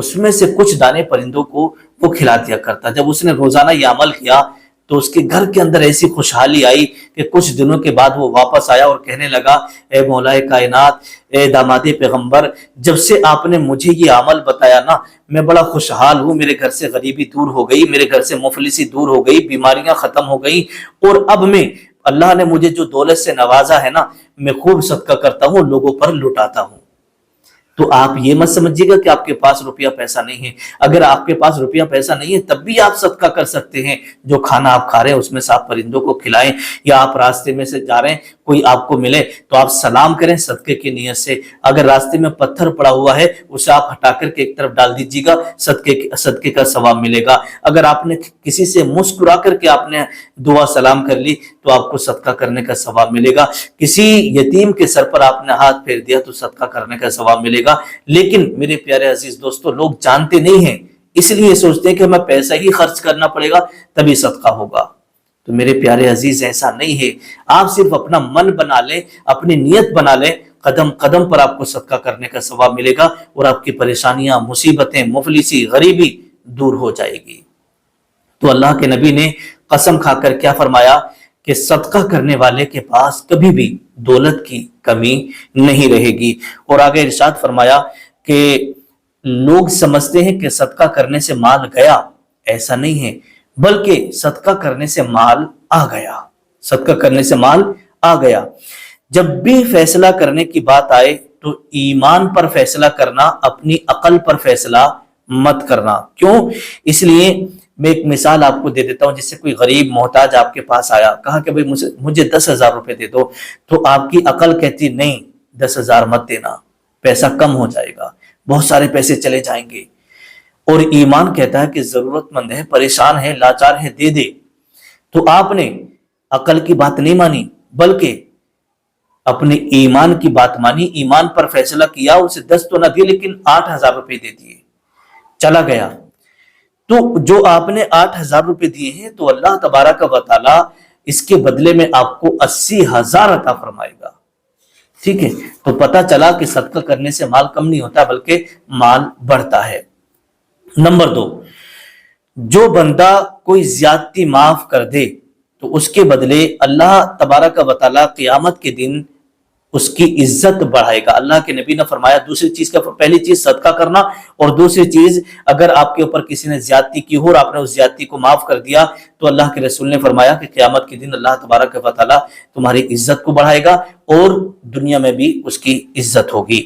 اس میں سے کچھ دانے پرندوں کو وہ کھلا دیا کرتا۔ جب اس نے روزانہ یہ عمل کیا تو اس کے گھر کے اندر ایسی خوشحالی آئی کہ کچھ دنوں کے بعد وہ واپس آیا اور کہنے لگا، اے مولائے کائنات، اے داماد پیغمبر، جب سے آپ نے مجھے یہ عمل بتایا نا، میں بڑا خوشحال ہوں، میرے گھر سے غریبی دور ہو گئی، میرے گھر سے مفلسی دور ہو گئی، بیماریاں ختم ہو گئی، اور اب میں اللہ نے مجھے جو دولت سے نوازا ہے نا، میں خوب صدقہ کرتا ہوں، لوگوں پر لٹاتا ہوں۔ تو آپ یہ مت سمجھیے گا کہ آپ کے پاس روپیہ پیسہ نہیں ہے۔ اگر آپ کے پاس روپیہ پیسہ نہیں ہے تب بھی آپ صدقہ کر سکتے ہیں۔ جو کھانا آپ کھا رہے ہیں اس میں سے آپ پرندوں کو کھلائیں، یا آپ راستے میں سے جا رہے ہیں، کوئی آپ کو ملے تو آپ سلام کریں صدقے کی نیت سے۔ اگر راستے میں پتھر پڑا ہوا ہے اسے آپ ہٹا کر کے ایک طرف ڈال دیجیے گا، صدقے کا ثواب ملے گا۔ اگر آپ نے کسی سے مسکرا کر کے آپ نے دعا سلام کر لی تو آپ کو صدقہ کرنے کا ثواب ملے گا۔ کسی یتیم کے سر پر آپ نے ہاتھ پھیر دیا تو صدقہ کرنے کا ثواب ملے گا۔ لیکن میرے پیارے عزیز دوستو، لوگ جانتے نہیں ہیں، اس لیے سوچتے ہیں کہ ہمیں پیسہ ہی خرچ کرنا پڑے گا تبھی صدقہ ہوگا۔ تو میرے پیارے عزیز ایسا نہیں ہے۔ آپ صرف اپنا من بنا لیں، اپنی نیت بنا لیں، قدم قدم پر آپ کو صدقہ کرنے کا ثواب ملے گا، اور آپ کی پریشانیاں، مصیبتیں، مفلسی، غریبی دور ہو جائے گی۔ تو اللہ کے نبی نے قسم کھا کر کیا فرمایا کہ صدقہ کرنے والے کے پاس کبھی بھی دولت کی کمی نہیں رہے گی۔ اور آگے ارشاد فرمایا کہ لوگ سمجھتے ہیں کہ صدقہ کرنے سے مال گیا، ایسا نہیں ہے، بلکہ صدقہ کرنے سے مال آ گیا۔ صدقہ کرنے سے مال آ گیا۔ جب بھی فیصلہ کرنے کی بات آئے تو ایمان پر فیصلہ کرنا، اپنی عقل پر فیصلہ مت کرنا۔ کیوں؟ اس لیے میں ایک مثال آپ کو دے دیتا ہوں۔ جس سے کوئی غریب محتاج آپ کے پاس آیا، کہا کہ بھئی مجھے 10,000 روپے دے دو، تو آپ کی عقل کہتی نہیں 10,000 مت دینا، پیسہ کم ہو جائے گا، بہت سارے پیسے چلے جائیں گے۔ اور ایمان کہتا ہے کہ ضرورت مند ہے، پریشان ہے، لاچار ہے، دے دے۔ تو آپ نے عقل کی بات نہیں مانی بلکہ اپنے ایمان کی بات مانی، ایمان پر فیصلہ کیا، اسے 10 تو نہ دیے لیکن 8,000 روپے دے دیے، چلا گیا۔ تو جو آپ نے 8,000 روپے دیے ہیں تو اللہ تبارک و تعالی اس کے بدلے میں آپ کو 80,000 عطا فرمائے گا۔ ٹھیک ہے؟ تو پتہ چلا کہ صدقہ کرنے سے مال کم نہیں ہوتا بلکہ مال بڑھتا ہے۔ نمبر 2، جو بندہ کوئی زیادتی معاف کر دے تو اس کے بدلے اللہ تبارک و تعالی قیامت کے دن اس کی عزت بڑھائے گا۔ اللہ کے نبی نے فرمایا دوسری چیز کا، پہلی چیز صدقہ کرنا، اور دوسری چیز اگر آپ کے اوپر کسی نے زیادتی کی ہو اور آپ نے اس زیادتی کو معاف کر دیا تو اللہ کے رسول نے فرمایا کہ قیامت کے دن اللہ تبارک و تعالی تمہاری عزت کو بڑھائے گا اور دنیا میں بھی اس کی عزت ہوگی۔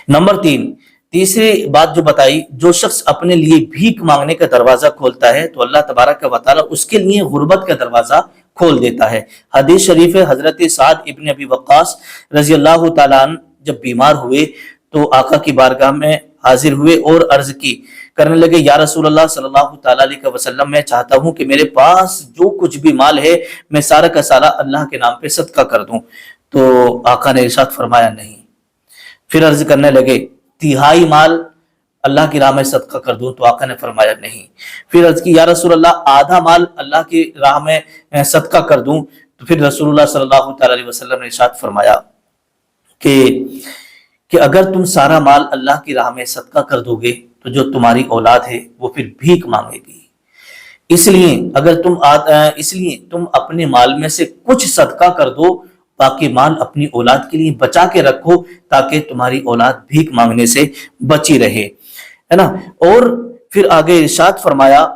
نمبر 3، تیسری بات جو بتائی، جو شخص اپنے لیے بھیک مانگنے کا دروازہ کھولتا ہے تو اللہ تبارک و تعالی اس کے لیے غربت کا دروازہ کھول دیتا ہے۔ حدیث شریف ہے، حضرت سعد ابن ابی وقاص رضی اللہ تعالیٰ عنہ جب بیمار ہوئے تو آقا کی بارگاہ میں حاضر ہوئے اور عرض کی، کرنے لگے، یا رسول اللہ صلی اللہ تعالیٰ علیہ وسلم، میں چاہتا ہوں کہ میرے پاس جو کچھ بھی مال ہے میں سارا کا سارا اللہ کے نام پہ صدقہ کر دوں۔ تو آقا نے ارشاد فرمایا نہیں۔ پھر عرض کرنے لگے، تہائی مال اللہ کی راہ میں صدقہ کر دوں؟ تو آقا نے فرمایا نہیں۔ پھر عرض کی، یا رسول اللہ آدھا مال اللہ کی راہ میں صدقہ کر دوں؟ تو پھر رسول اللہ صلی اللہ تعالی علیہ وسلم نے ارشاد فرمایا کہ اگر تم سارا مال اللہ کی راہ میں صدقہ کر دو گے تو جو تمہاری اولاد ہے وہ پھر بھیک مانگے گی۔ اس لیے تم اپنے مال میں سے کچھ صدقہ کر دو، باقی مال اپنی اولاد کے لیے بچا کے رکھو تاکہ تمہاری اولاد بھیک مانگنے سے بچی رہے، ہے نا۔ اور پھر آگے ارشاد فرمایا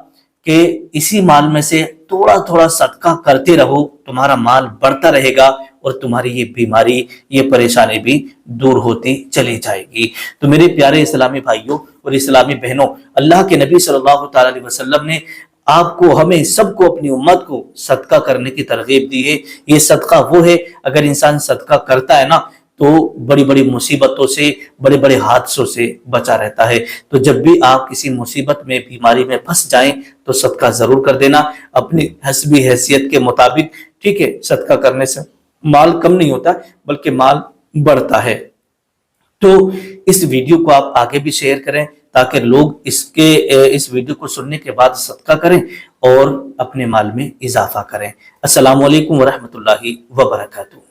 کہ اسی مال میں سے تھوڑا تھوڑا صدقہ کرتے رہو، تمہارا مال بڑھتا رہے گا اور تمہاری یہ بیماری، یہ پریشانی بھی دور ہوتی چلی جائے گی۔ تو میرے پیارے اسلامی بھائیوں اور اسلامی بہنوں، اللہ کے نبی صلی اللہ تعالی علیہ وسلم نے آپ کو، ہمیں سب کو، اپنی امت کو صدقہ کرنے کی ترغیب دی ہے۔ یہ صدقہ وہ ہے، اگر انسان صدقہ کرتا ہے نا تو بڑی بڑی مصیبتوں سے، بڑے بڑے حادثوں سے بچا رہتا ہے۔ تو جب بھی آپ کسی مصیبت میں، بیماری میں پھنس جائیں تو صدقہ ضرور کر دینا، اپنی حسبی حیثیت کے مطابق۔ ٹھیک ہے؟ صدقہ کرنے سے مال کم نہیں ہوتا بلکہ مال بڑھتا ہے۔ تو اس ویڈیو کو آپ آگے بھی شیئر کریں تاکہ لوگ اس ویڈیو کو سننے کے بعد صدقہ کریں اور اپنے مال میں اضافہ کریں۔ السلام علیکم ورحمۃ اللہ وبرکاتہ۔